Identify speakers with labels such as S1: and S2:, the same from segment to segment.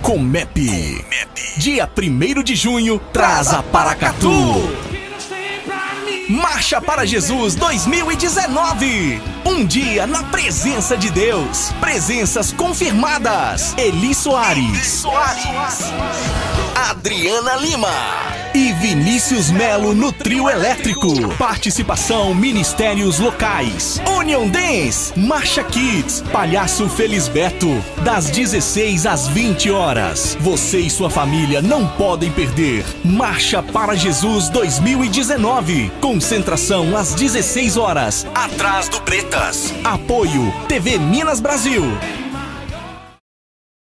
S1: Comep. Dia 1º de junho, traz a Paracatu. Marcha para Jesus 2019. Um dia na presença de Deus. Presenças confirmadas: Eli Soares, Adriana Lima e Vinícius Melo no trio elétrico. Participação: ministérios locais, Union Dance, Marcha Kids, Palhaço Felisberto, das 16 às 20 horas. Você e sua família não podem perder. Marcha para Jesus 2019. Concentração às 16 horas, atrás do Pretas. Apoio: TV Minas Brasil.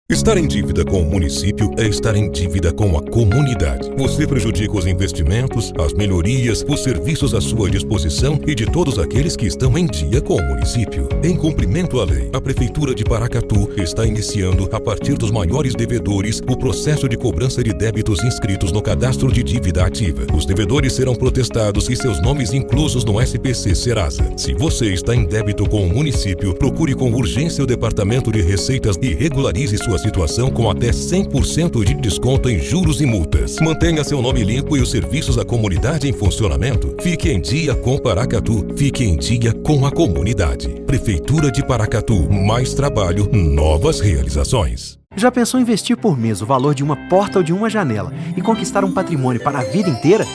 S2: Estar em dívida com o município é estar em dívida com a comunidade. Você prejudica os investimentos, as melhorias, os serviços à sua disposição e de todos aqueles que estão em dia com o município. Em cumprimento à lei, a Prefeitura de Paracatu está iniciando, a partir dos maiores devedores, o processo de cobrança de débitos inscritos no Cadastro de Dívida Ativa. Os devedores serão protestados e seus nomes inclusos no SPC Serasa. Se você está em débito com o município, procure com urgência o Departamento de Receitas e regularize sua situação com até 100% de desconto em juros e multas. Mantenha seu nome limpo e os serviços à comunidade em funcionamento. Fique em dia com Paracatu. Fique em dia com a comunidade. Prefeitura de Paracatu. Mais trabalho, novas realizações.
S3: Já pensou em investir por mês o valor de uma porta ou de uma janela e conquistar um patrimônio para a vida inteira?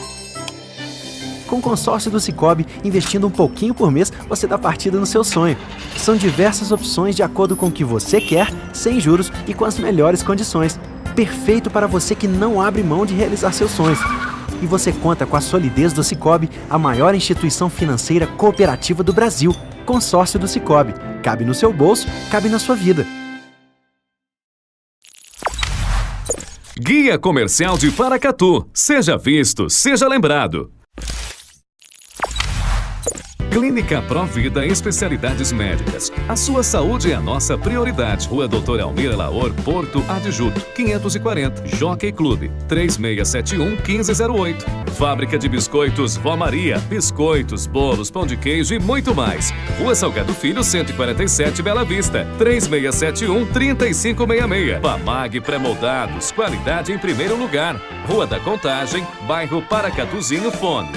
S3: Com o consórcio do Sicoob, investindo um pouquinho por mês, você dá partida no seu sonho. São diversas opções de acordo com o que você quer, sem juros e com as melhores condições. Perfeito para você que não abre mão de realizar seus sonhos. E você conta com a solidez do Sicoob, a maior instituição financeira cooperativa do Brasil. Consórcio do Sicoob. Cabe no seu bolso, cabe na sua vida.
S4: Guia Comercial de Paracatu. Seja visto, seja lembrado. Clínica Provida Especialidades Médicas. A sua saúde é a nossa prioridade. Rua Doutor Almir Laor, Porto Adjuto, 540. Jockey Clube, 3671-1508. Fábrica de Biscoitos Vó Maria. Biscoitos, bolos, pão de queijo e muito mais. Rua Salgado Filho, 147, Bela Vista, 3671-3566. Pamag Pré-moldados. Qualidade em primeiro lugar. Rua da Contagem, bairro Paracatuzinho, fone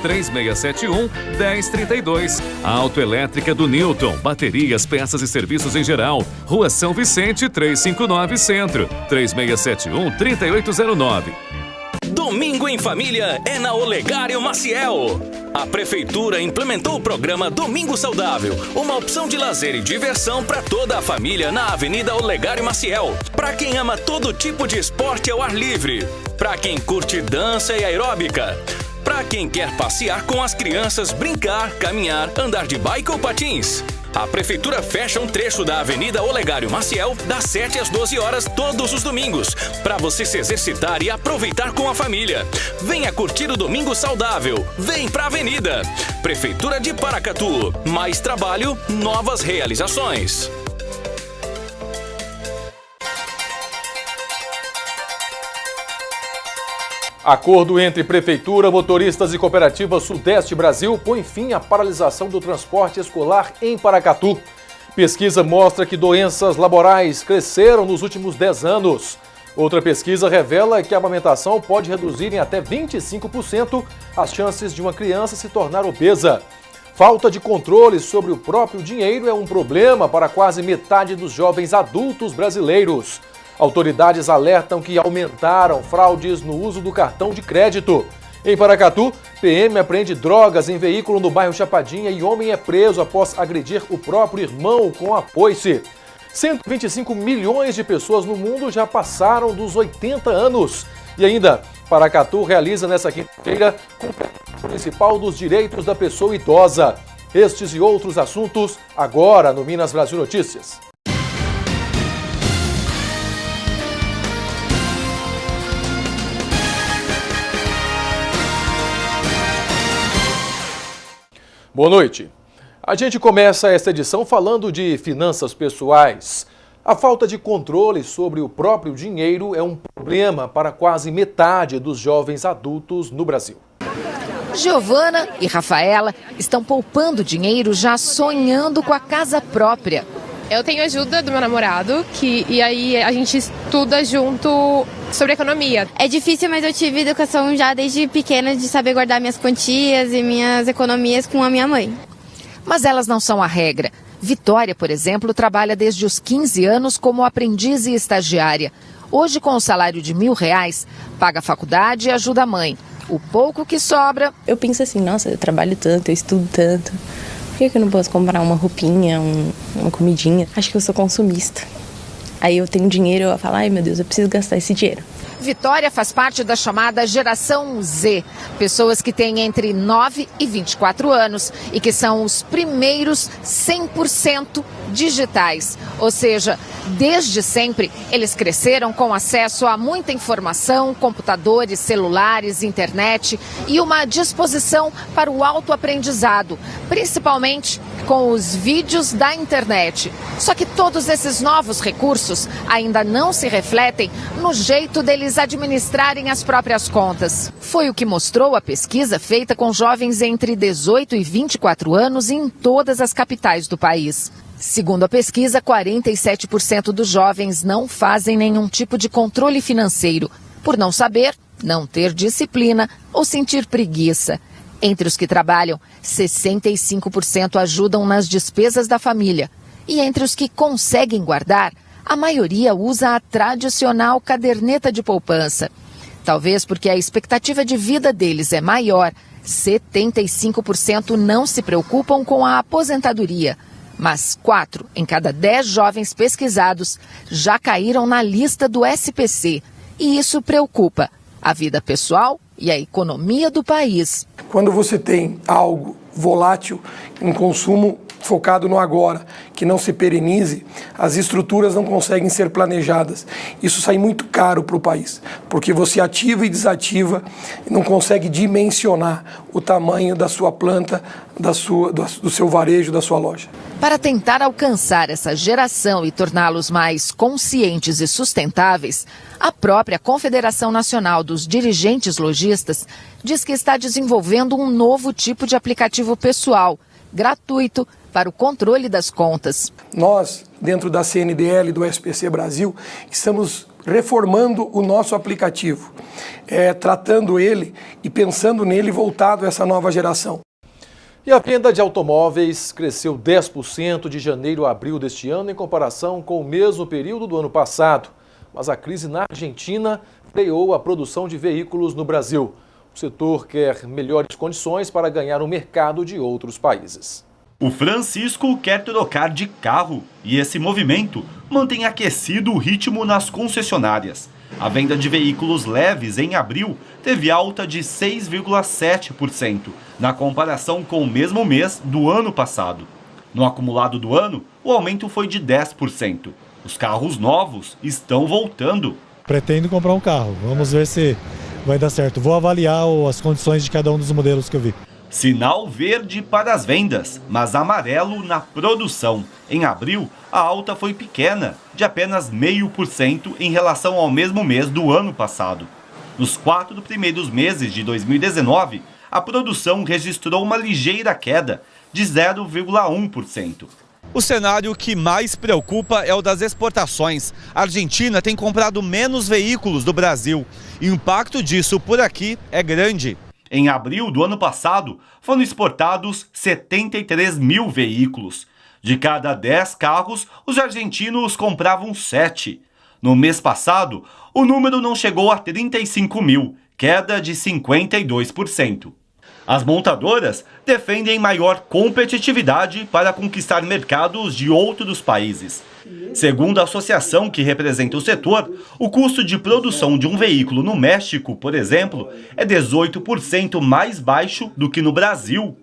S4: 38-3671-1032. Autoelétrica do Newton. Baterias, peças e serviços em geral. Rua São Vicente, 359 Centro, 3671-3809.
S5: Domingo em Família é na Olegário Maciel. A Prefeitura implementou o programa Domingo Saudável, uma opção de lazer e diversão para toda a família na Avenida Olegário Maciel. Para quem ama todo tipo de esporte ao ar livre, para quem curte dança e aeróbica, para quem quer passear com as crianças, brincar, caminhar, andar de bike ou patins. A Prefeitura fecha um trecho da Avenida Olegário Maciel das 7 às 12 horas todos os domingos, para você se exercitar e aproveitar com a família. Venha curtir o Domingo Saudável. Vem pra Avenida. Prefeitura de Paracatu. Mais trabalho, novas realizações.
S6: Acordo entre Prefeitura, motoristas e Cooperativa Sudeste Brasil põe fim à paralisação do transporte escolar em Paracatu. Pesquisa mostra que doenças laborais cresceram nos últimos 10 anos. Outra pesquisa revela que a amamentação pode reduzir em até 25% as chances de uma criança se tornar obesa. Falta de controle sobre o próprio dinheiro é um problema para quase metade dos jovens adultos brasileiros. Autoridades alertam que aumentaram fraudes no uso do cartão de crédito. Em Paracatu, PM apreende drogas em veículo no bairro Chapadinha e homem é preso após agredir o próprio irmão com a foice. 125 milhões de pessoas no mundo já passaram dos 80 anos. E ainda, Paracatu realiza nesta quinta-feira o Conferência Municipal dos Direitos da Pessoa Idosa. Estes e outros assuntos agora no Minas Brasil Notícias. Boa noite. A gente começa esta edição falando de finanças pessoais. A falta de controle sobre o próprio dinheiro é um problema para quase metade dos jovens adultos no Brasil.
S7: Giovana e Rafaela estão poupando dinheiro já sonhando com a casa própria.
S8: Eu tenho ajuda do meu namorado, e aí a gente estuda junto sobre economia.
S9: É difícil, mas eu tive educação já desde pequena de saber guardar minhas quantias e minhas economias com a minha mãe.
S10: Mas elas não são a regra. Vitória, por exemplo, trabalha desde os 15 anos como aprendiz e estagiária. Hoje, com o salário de R$1.000, paga a faculdade e ajuda a mãe. O pouco que sobra...
S11: Eu penso assim, nossa, eu trabalho tanto, eu estudo tanto. Por que eu não posso comprar uma roupinha, uma comidinha? Acho que eu sou consumista. Aí eu tenho dinheiro e eu falo, ai meu Deus, eu preciso gastar esse dinheiro.
S10: Vitória faz parte da chamada geração Z, pessoas que têm entre 9 e 24 anos e que são os primeiros 100% digitais. Ou seja, desde sempre eles cresceram com acesso a muita informação, computadores, celulares, internet e uma disposição para o autoaprendizado, principalmente com os vídeos da internet. Só que todos esses novos recursos ainda não se refletem no jeito deles administrarem as próprias contas. Foi o que mostrou a pesquisa feita com jovens entre 18 e 24 anos em todas as capitais do país. Segundo a pesquisa, 47% dos jovens não fazem nenhum tipo de controle financeiro, por não saber, não ter disciplina ou sentir preguiça. Entre os que trabalham, 65% ajudam nas despesas da família. E entre os que conseguem guardar, a maioria usa a tradicional caderneta de poupança. Talvez porque a expectativa de vida deles é maior, 75% não se preocupam com a aposentadoria. Mas 4 em cada 10 jovens pesquisados já caíram na lista do SPC. E isso preocupa a vida pessoal e a economia do país.
S12: Quando você tem algo volátil, um consumo focado no agora, que não se perenize, as estruturas não conseguem ser planejadas. Isso sai muito caro para o país, porque você ativa e desativa e não consegue dimensionar o tamanho da sua planta, do seu varejo, da sua loja.
S10: Para tentar alcançar essa geração e torná-los mais conscientes e sustentáveis, a própria Confederação Nacional dos Dirigentes Lojistas diz que está desenvolvendo um novo tipo de aplicativo pessoal, gratuito, para o controle das contas.
S12: Nós, dentro da CNDL do SPC Brasil, estamos reformando o nosso aplicativo, tratando ele e pensando nele voltado a essa nova geração.
S6: E a venda de automóveis cresceu 10% de janeiro a abril deste ano em comparação com o mesmo período do ano passado. Mas a crise na Argentina freou a produção de veículos no Brasil. O setor quer melhores condições para ganhar o mercado de outros países.
S13: O Francisco quer trocar de carro e esse movimento mantém aquecido o ritmo nas concessionárias. A venda de veículos leves em abril teve alta de 6,7% na comparação com o mesmo mês do ano passado. No acumulado do ano, o aumento foi de 10%. Os carros novos estão voltando.
S14: Pretendo comprar um carro, vamos ver se vai dar certo. Vou avaliar as condições de cada um dos modelos que eu vi.
S13: Sinal verde para as vendas, mas amarelo na produção. Em abril, a alta foi pequena, de apenas 0,5% em relação ao mesmo mês do ano passado. Nos 4 primeiros meses de 2019, a produção registrou uma ligeira queda de 0,1%.
S15: O cenário que mais preocupa é o das exportações. A Argentina tem comprado menos veículos do Brasil e o impacto disso por aqui é grande.
S13: Em abril do ano passado, foram exportados 73 mil veículos. De cada 10 carros, os argentinos compravam 7. No mês passado, o número não chegou a 35 mil, queda de 52%. As montadoras defendem maior competitividade para conquistar mercados de outros países. Segundo a associação que representa o setor, o custo de produção de um veículo no México, por exemplo, é 18% mais baixo do que no Brasil.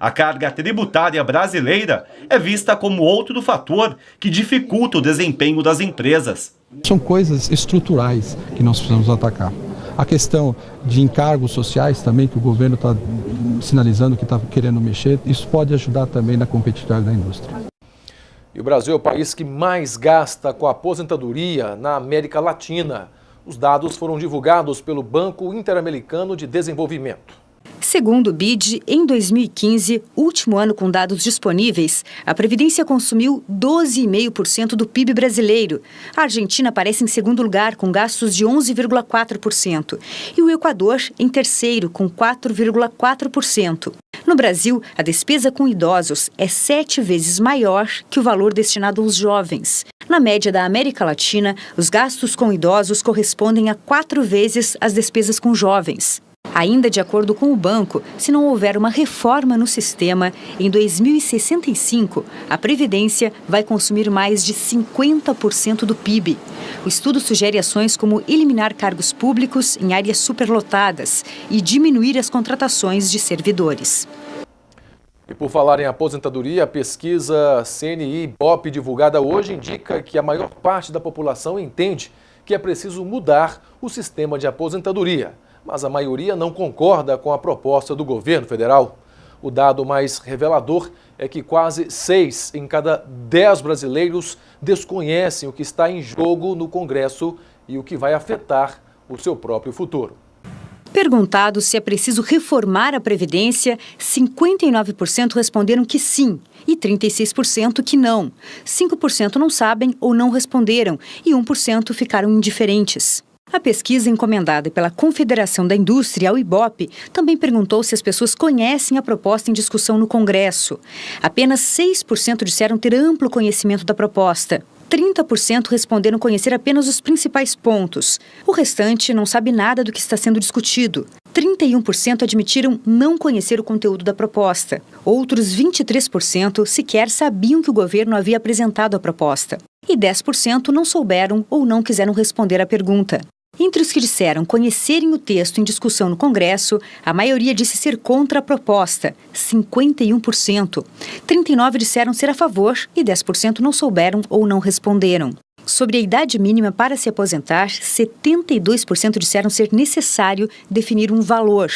S13: A carga tributária brasileira é vista como outro fator que dificulta o desempenho das empresas.
S16: São coisas estruturais que nós precisamos atacar. A questão de encargos sociais também, que o governo está sinalizando que está querendo mexer, isso pode ajudar também na competitividade da indústria.
S6: E o Brasil é o país que mais gasta com a aposentadoria na América Latina. Os dados foram divulgados pelo Banco Interamericano de Desenvolvimento.
S17: Segundo o BID, em 2015, último ano com dados disponíveis, a Previdência consumiu 12,5% do PIB brasileiro. A Argentina aparece em segundo lugar, com gastos de 11,4%. E o Equador em terceiro, com 4,4%. No Brasil, a despesa com idosos é 7 vezes maior que o valor destinado aos jovens. Na média da América Latina, os gastos com idosos correspondem a 4 vezes as despesas com jovens. Ainda de acordo com o banco, se não houver uma reforma no sistema, em 2065, a Previdência vai consumir mais de 50% do PIB. O estudo sugere ações como eliminar cargos públicos em áreas superlotadas e diminuir as contratações de servidores.
S6: E por falar em aposentadoria, a pesquisa CNI-IBOP divulgada hoje indica que a maior parte da população entende que é preciso mudar o sistema de aposentadoria. Mas a maioria não concorda com a proposta do governo federal. O dado mais revelador é que quase 6 em cada 10 brasileiros desconhecem o que está em jogo no Congresso e o que vai afetar o seu próprio futuro.
S17: Perguntado se é preciso reformar a Previdência, 59% responderam que sim e 36% que não. 5% não sabem ou não responderam e 1% ficaram indiferentes. A pesquisa encomendada pela Confederação da Indústria, ao IBOP, também perguntou se as pessoas conhecem a proposta em discussão no Congresso. Apenas 6% disseram ter amplo conhecimento da proposta. 30% responderam conhecer apenas os principais pontos. O restante não sabe nada do que está sendo discutido. 31% admitiram não conhecer o conteúdo da proposta. Outros 23% sequer sabiam que o governo havia apresentado a proposta. E 10% não souberam ou não quiseram responder à pergunta. Entre os que disseram conhecerem o texto em discussão no Congresso, a maioria disse ser contra a proposta, 51%. 39% disseram ser a favor e 10% não souberam ou não responderam. Sobre a idade mínima para se aposentar, 72% disseram ser necessário definir um valor.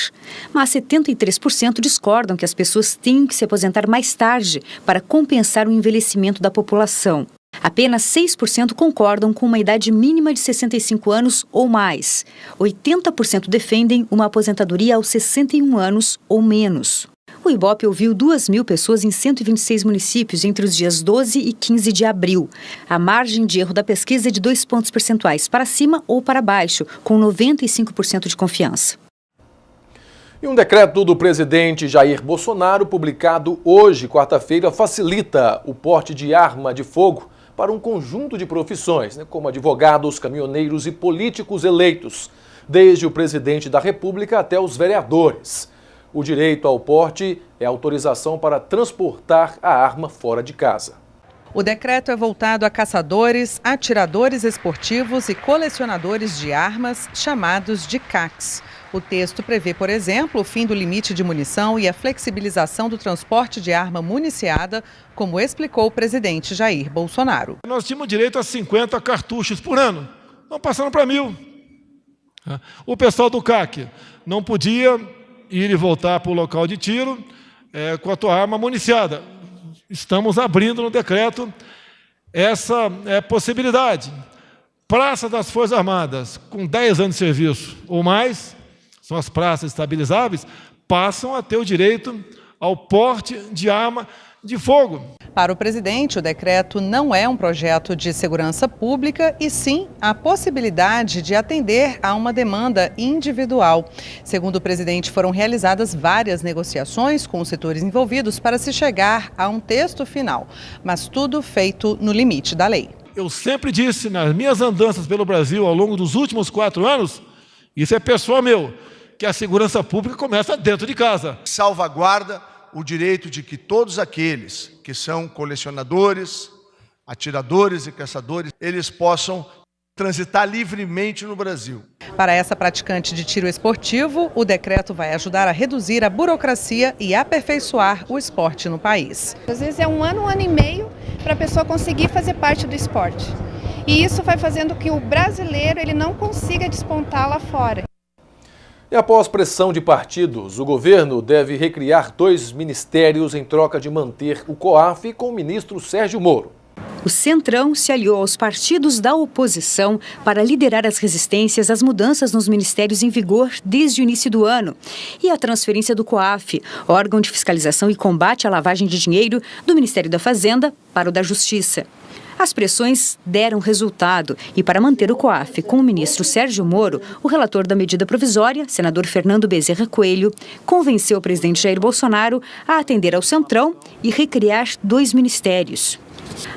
S17: Mas 73% discordam que as pessoas tenham que se aposentar mais tarde para compensar o envelhecimento da população. Apenas 6% concordam com uma idade mínima de 65 anos ou mais. 80% defendem uma aposentadoria aos 61 anos ou menos. O IBOP ouviu 2.000 pessoas em 126 municípios entre os dias 12 e 15 de abril. A margem de erro da pesquisa é de 2 pontos percentuais para cima ou para baixo, com 95% de confiança.
S6: E um decreto do presidente Jair Bolsonaro, publicado hoje, quarta-feira, facilita o porte de arma de fogo para um conjunto de profissões, como advogados, caminhoneiros e políticos eleitos, desde o presidente da República até os vereadores. O direito ao porte é autorização para transportar a arma fora de casa.
S18: O decreto é voltado a caçadores, atiradores esportivos e colecionadores de armas, chamados de CACs. O texto prevê, por exemplo, o fim do limite de munição e a flexibilização do transporte de arma municiada, como explicou o presidente Jair Bolsonaro.
S19: Nós tínhamos direito a 50 cartuchos por ano, estão passando para 1.000. O pessoal do CAC não podia ir e voltar para o local de tiro com a tua arma municiada. Estamos abrindo no decreto essa possibilidade. Praça das Forças Armadas, com 10 anos de serviço ou mais, são as praças estabilizáveis, passam a ter o direito ao porte de arma de fogo.
S18: Para o presidente, o decreto não é um projeto de segurança pública, e sim a possibilidade de atender a uma demanda individual. Segundo o presidente, foram realizadas várias negociações com os setores envolvidos para se chegar a um texto final, mas tudo feito no limite da lei.
S19: Eu sempre disse nas minhas andanças pelo Brasil ao longo dos últimos 4 anos, isso é pessoal meu, que a segurança pública começa dentro de casa.
S20: Salvaguarda o direito de que todos aqueles que são colecionadores, atiradores e caçadores, eles possam transitar livremente no Brasil.
S18: Para essa praticante de tiro esportivo, o decreto vai ajudar a reduzir a burocracia e aperfeiçoar o esporte no país.
S21: Às vezes é 1 ano, 1 ano e meio para a pessoa conseguir fazer parte do esporte. E isso vai fazendo que o brasileiro ele não consiga despontar lá fora.
S6: E após pressão de partidos, o governo deve recriar 2 ministérios em troca de manter o COAF com o ministro Sérgio Moro.
S17: O Centrão se aliou aos partidos da oposição para liderar as resistências às mudanças nos ministérios em vigor desde o início do ano e a transferência do COAF, órgão de fiscalização e combate à lavagem de dinheiro, do Ministério da Fazenda para o da Justiça. As pressões deram resultado e, para manter o COAF com o ministro Sérgio Moro, o relator da medida provisória, senador Fernando Bezerra Coelho, convenceu o presidente Jair Bolsonaro a atender ao Centrão e recriar 2 ministérios.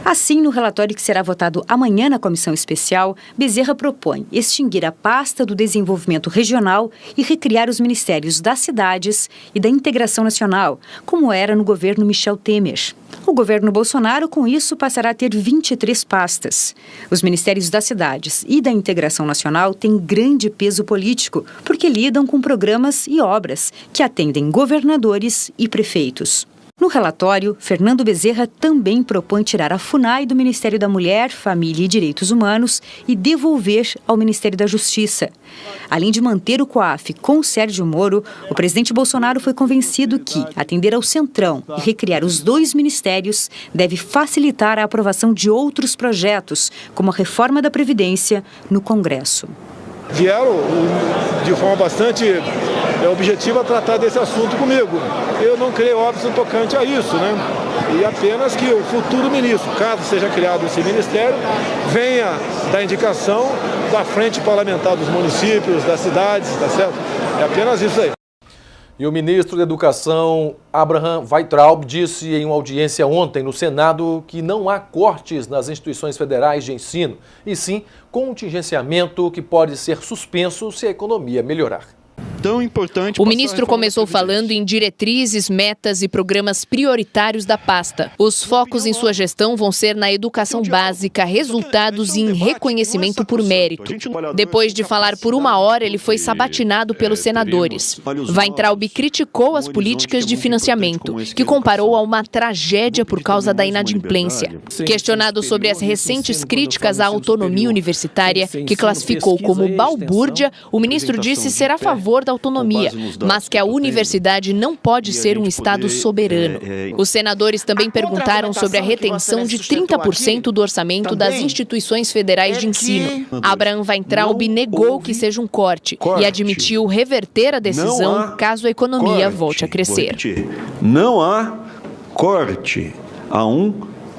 S17: Assim, no relatório que será votado amanhã na comissão especial, Bezerra propõe extinguir a pasta do desenvolvimento regional e recriar os ministérios das cidades e da integração nacional, como era no governo Michel Temer. O governo Bolsonaro, com isso, passará a ter 23 pastas. Os ministérios das cidades e da integração nacional têm grande peso político, porque lidam com programas e obras que atendem governadores e prefeitos. No relatório, Fernando Bezerra também propõe tirar a FUNAI do Ministério da Mulher, Família e Direitos Humanos e devolver ao Ministério da Justiça. Além de manter o COAF com Sérgio Moro, o presidente Bolsonaro foi convencido que atender ao Centrão e recriar os 2 ministérios deve facilitar a aprovação de outros projetos, como a reforma da Previdência, no Congresso.
S19: Vieram de forma bastante objetiva a tratar desse assunto comigo. Eu não criei óbice tocante a isso, né? E apenas que o futuro ministro, caso seja criado esse ministério, venha da indicação da frente parlamentar dos municípios, das cidades, tá certo? É apenas isso aí.
S6: E o ministro da Educação, Abraham Weintraub, disse em uma audiência ontem no Senado que não há cortes nas instituições federais de ensino, e sim contingenciamento que pode ser suspenso se a economia melhorar.
S1: Tão importante.
S22: O ministro começou falando em diretrizes, metas e programas prioritários da pasta. Os focos em sua gestão vão ser na educação básica, resultados e em reconhecimento por mérito. Depois de falar por 1 hora, ele foi sabatinado pelos senadores. Weintraub criticou as políticas de financiamento, que comparou a uma tragédia por causa da inadimplência. Questionado sobre as recentes críticas à autonomia universitária, que classificou como balbúrdia, o ministro disse ser a favor da autonomia, mas que a universidade não pode ser um Estado soberano. Os senadores também perguntaram sobre a retenção de 30% do orçamento das instituições federais de ensino. Abraham Weintraub negou que seja um corte e admitiu reverter a decisão caso a economia volte a crescer.
S1: Não há corte, há um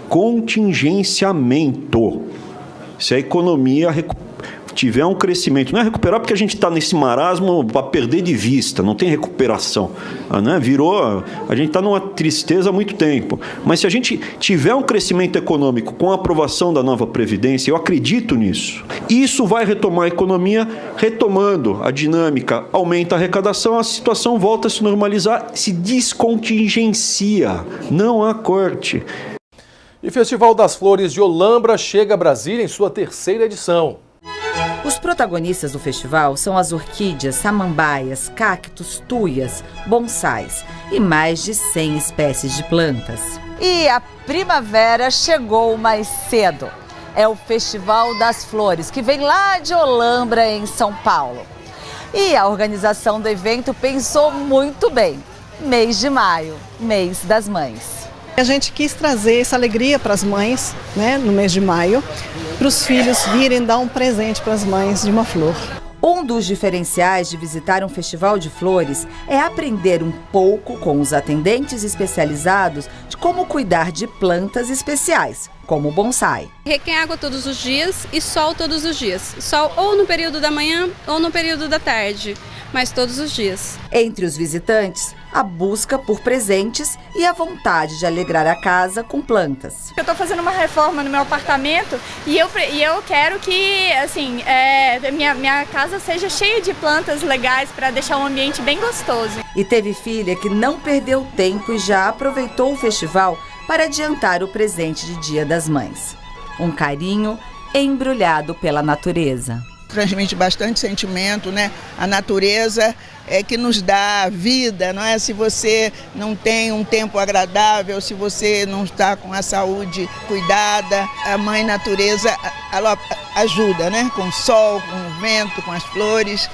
S1: contingenciamento. Se a economia tiver um crescimento, não é recuperar porque a gente está nesse marasmo para perder de vista, não tem recuperação, né? A gente está numa tristeza há muito tempo, mas se a gente tiver um crescimento econômico com a aprovação da nova Previdência, eu acredito nisso, isso vai retomar a economia, retomando a dinâmica, aumenta a arrecadação, a situação volta a se normalizar, se descontingencia, não há corte.
S6: E Festival das Flores de Olambra chega a Brasília em sua 3ª edição.
S23: Os protagonistas do festival são as orquídeas, samambaias, cactos, tuias, bonsais e mais de 100 espécies de plantas.
S24: E a primavera chegou mais cedo. É o Festival das Flores, que vem lá de Olambra, em São Paulo. E a organização do evento pensou muito bem. Mês de maio, mês das mães.
S25: A gente quis trazer essa alegria para as mães, né, no mês de maio, para os filhos virem dar um presente para as mães de uma flor.
S23: Um dos diferenciais de visitar um festival de flores é aprender um pouco com os atendentes especializados de como cuidar de plantas especiais, como o bonsai.
S26: Requém água todos os dias e sol todos os dias. Sol ou no período da manhã ou no período da tarde, mas todos os dias.
S23: Entre os visitantes, a busca por presentes e a vontade de alegrar a casa com plantas.
S27: Eu estou fazendo uma reforma no meu apartamento e eu quero que assim, minha casa seja cheia de plantas legais para deixar um ambiente bem gostoso.
S23: E teve filha que não perdeu tempo e já aproveitou o festival para adiantar o presente de Dia das Mães. Um carinho embrulhado pela natureza.
S28: Transmite bastante sentimento, né? A natureza é que nos dá vida, não é? Se você não tem um tempo agradável, se você não está com a saúde cuidada, a mãe natureza, ela ajuda, né? Com o sol, com o vento, com as flores.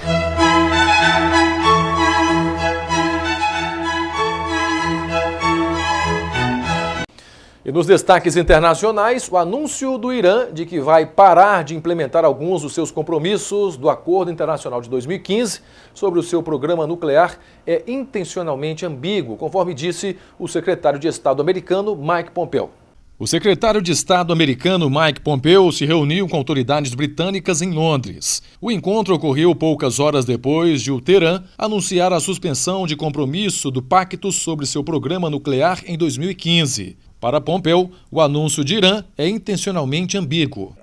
S6: E nos destaques internacionais, o anúncio do Irã de que vai parar de implementar alguns dos seus compromissos do Acordo Internacional de 2015 sobre o seu programa nuclear é intencionalmente ambíguo, conforme disse o secretário de Estado americano Mike Pompeo. O secretário de Estado americano Mike Pompeo se reuniu com autoridades britânicas em Londres. O encontro ocorreu poucas horas depois de o Teherã anunciar a suspensão de compromisso do pacto sobre seu programa nuclear em 2015. Para Pompeo, o anúncio de Irã é intencionalmente ambíguo.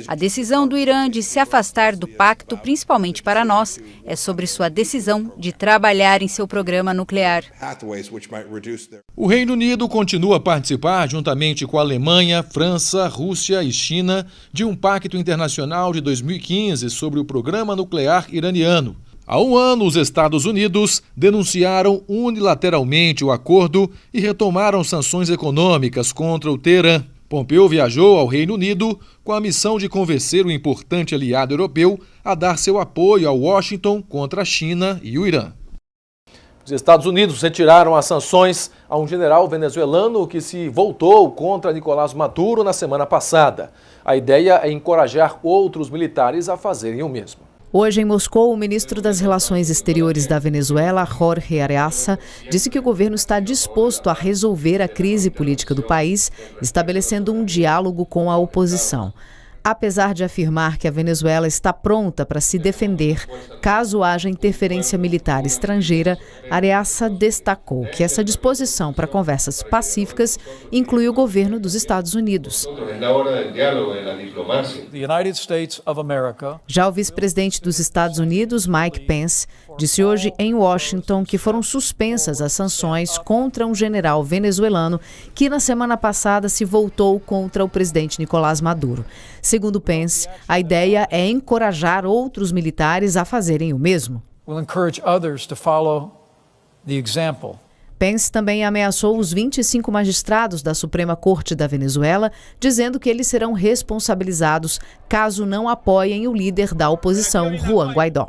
S2: A decisão do Irã de se afastar do pacto, principalmente para nós, é sobre sua decisão de trabalhar em seu programa nuclear.
S6: O Reino Unido continua a participar, juntamente com a Alemanha, França, Rússia e China, de um pacto internacional de 2015 sobre o programa nuclear iraniano. Há um ano, os Estados Unidos denunciaram unilateralmente o acordo e retomaram sanções econômicas contra o Teherã. Pompeo viajou ao Reino Unido com a missão de convencer o importante aliado europeu a dar seu apoio a Washington contra a China e o Irã. Os Estados Unidos retiraram as sanções a um general venezuelano que se voltou contra Nicolás Maduro na semana passada. A ideia é encorajar outros militares a fazerem o mesmo.
S3: Hoje, em Moscou, o ministro das Relações Exteriores da Venezuela, Jorge Arreaza, disse que o governo está disposto a resolver a crise política do país, estabelecendo um diálogo com a oposição. Apesar de afirmar que a Venezuela está pronta para se defender caso haja interferência militar estrangeira, Arreaza destacou que essa disposição para conversas pacíficas inclui o governo dos Estados Unidos. Já o vice-presidente dos Estados Unidos, Mike Pence, disse hoje em Washington que foram suspensas as sanções contra um general venezuelano que na semana passada se voltou contra o presidente Nicolás Maduro. Segundo Pence, a ideia é encorajar outros militares a fazerem o mesmo. Pence também ameaçou os 25 magistrados da Suprema Corte da Venezuela, dizendo que eles serão responsabilizados caso não apoiem o líder da oposição, Juan Guaidó.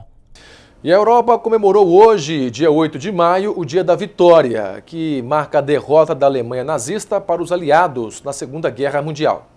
S6: E a Europa comemorou hoje, dia 8 de maio, o Dia da Vitória, que marca a derrota da Alemanha nazista para os aliados na Segunda Guerra Mundial.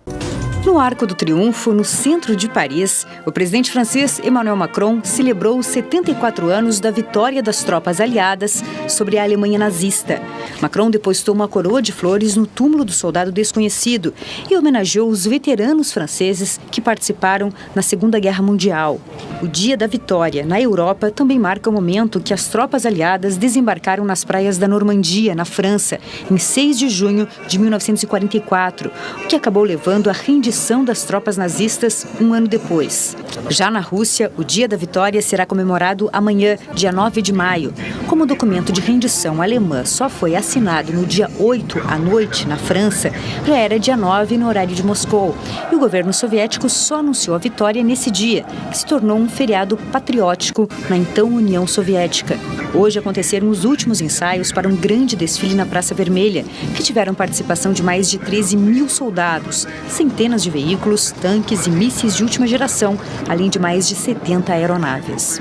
S17: No Arco do Triunfo, no centro de Paris, o presidente francês Emmanuel Macron celebrou os 74 anos da vitória das tropas aliadas sobre a Alemanha nazista. Macron depositou uma coroa de flores no túmulo do soldado desconhecido e homenageou os veteranos franceses que participaram na Segunda Guerra Mundial. O Dia da Vitória na Europa também marca o momento que as tropas aliadas desembarcaram nas praias da Normandia, na França, em 6 de junho de 1944, o que acabou levando à rendição das tropas nazistas um ano depois. Já na Rússia, o Dia da Vitória será comemorado amanhã, dia 9 de maio. Como o documento de rendição alemã só foi assinado no dia 8 à noite na França, já era dia 9 no horário de Moscou. E o governo soviético só anunciou a vitória nesse dia, que se tornou um feriado patriótico na então União Soviética. Hoje aconteceram os últimos ensaios para um grande desfile na Praça Vermelha, que tiveram participação de mais de 13 mil soldados, centenas de veículos, tanques e mísseis de última geração, além de mais de 70 aeronaves.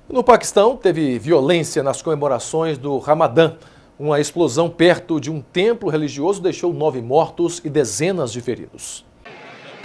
S6: No Paquistão, teve violência nas comemorações do Ramadã. Uma explosão perto de um templo religioso deixou 9 mortos e dezenas de feridos.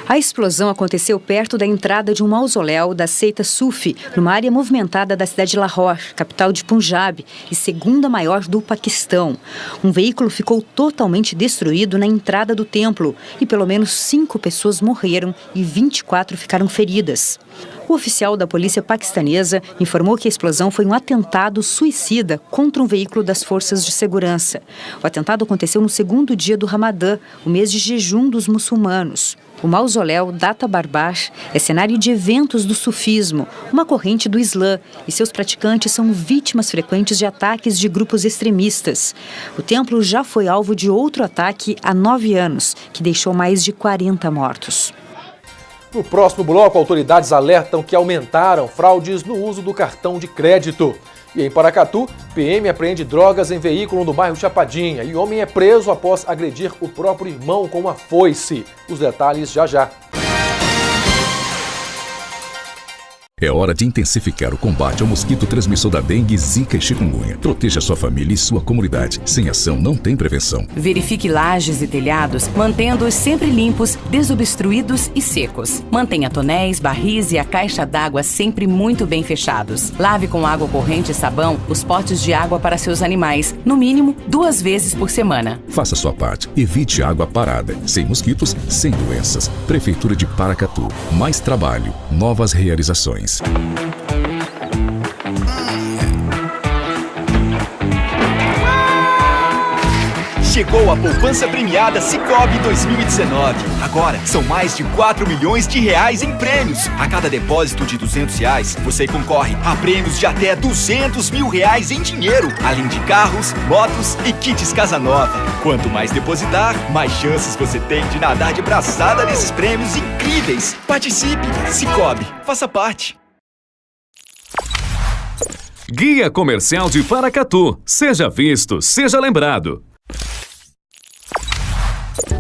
S17: A explosão aconteceu perto da entrada de um mausoléu da seita Sufi, numa área movimentada da cidade de Lahore, capital de Punjab e segunda maior do Paquistão. Um veículo ficou totalmente destruído na entrada do templo e pelo menos 5 pessoas morreram e 24 ficaram feridas. O oficial da polícia paquistanesa informou que a explosão foi um atentado suicida contra um veículo das forças de segurança. O atentado aconteceu no segundo dia do Ramadã, o mês de jejum dos muçulmanos. O mausoléu Data Barbar é cenário de eventos do sufismo, uma corrente do Islã, e seus praticantes são vítimas frequentes de ataques de grupos extremistas. O templo já foi alvo de outro ataque há 9 anos, que deixou mais de 40 mortos.
S6: No próximo bloco, autoridades alertam que aumentaram fraudes no uso do cartão de crédito. E em Paracatu, PM apreende drogas em veículo no bairro Chapadinha e homem é preso após agredir o próprio irmão com uma foice. Os detalhes já já.
S4: É hora de intensificar o combate ao mosquito transmissor da dengue, zika e chikungunya. Proteja sua família e sua comunidade. Sem ação não tem prevenção.
S5: Verifique lajes e telhados, mantendo-os sempre limpos, desobstruídos e secos. Mantenha tonéis, barris e a caixa d'água sempre muito bem fechados. Lave com água corrente e sabão os potes de água para seus animais, no mínimo 2 vezes por semana.
S4: Faça sua parte. Evite água parada. Sem mosquitos, sem doenças. Prefeitura de Paracatu. Mais trabalho, novas realizações.
S7: Chegou a poupança premiada Sicoob 2019. Agora, são mais de 4 milhões de reais em prêmios. A cada depósito de R$200, você concorre a prêmios de até R$200 mil em dinheiro, além de carros, motos e kits casa nova. Quanto mais depositar, mais chances você tem de nadar de braçada nesses prêmios incríveis. Participe! Sicoob, faça parte.
S8: Guia Comercial de Paracatu. Seja visto, seja lembrado.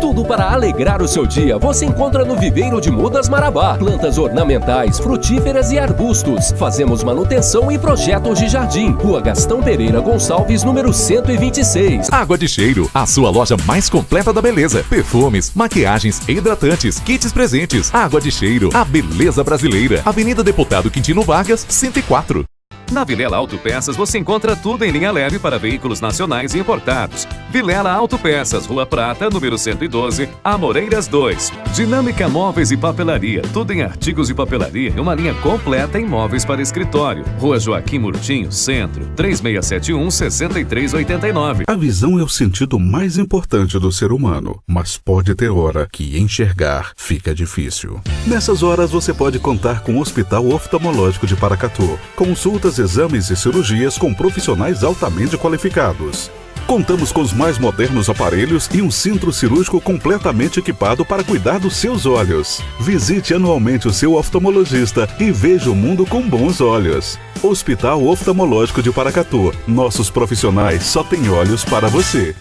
S9: Tudo para alegrar o seu dia você encontra no Viveiro de Mudas Marabá. Plantas ornamentais, frutíferas e arbustos. Fazemos manutenção e projetos de jardim. Rua Gastão Pereira Gonçalves, número 126.
S10: Água de Cheiro, a sua loja mais completa da beleza. Perfumes, maquiagens, hidratantes, kits presentes. Água de Cheiro, a beleza brasileira. Avenida Deputado Quintino Vargas, 104.
S8: Na Vilela Autopeças você encontra tudo em linha leve para veículos nacionais e importados. Vilela Autopeças, Rua Prata, número 112, Amoreiras 2. Dinâmica Móveis e Papelaria, tudo em artigos de papelaria e uma linha completa em móveis para escritório. Rua Joaquim Murtinho, Centro, 3671-6389.
S11: A visão é o sentido mais importante do ser humano, mas pode ter hora que enxergar fica difícil. Nessas horas você pode contar com o Hospital Oftalmológico de Paracatu. Consultas, exames e cirurgias com profissionais altamente qualificados. Contamos com os mais modernos aparelhos e um centro cirúrgico completamente equipado para cuidar dos seus olhos. Visite anualmente o seu oftalmologista e veja o mundo com bons olhos. Hospital Oftalmológico de Paracatu. Nossos profissionais só têm olhos para você.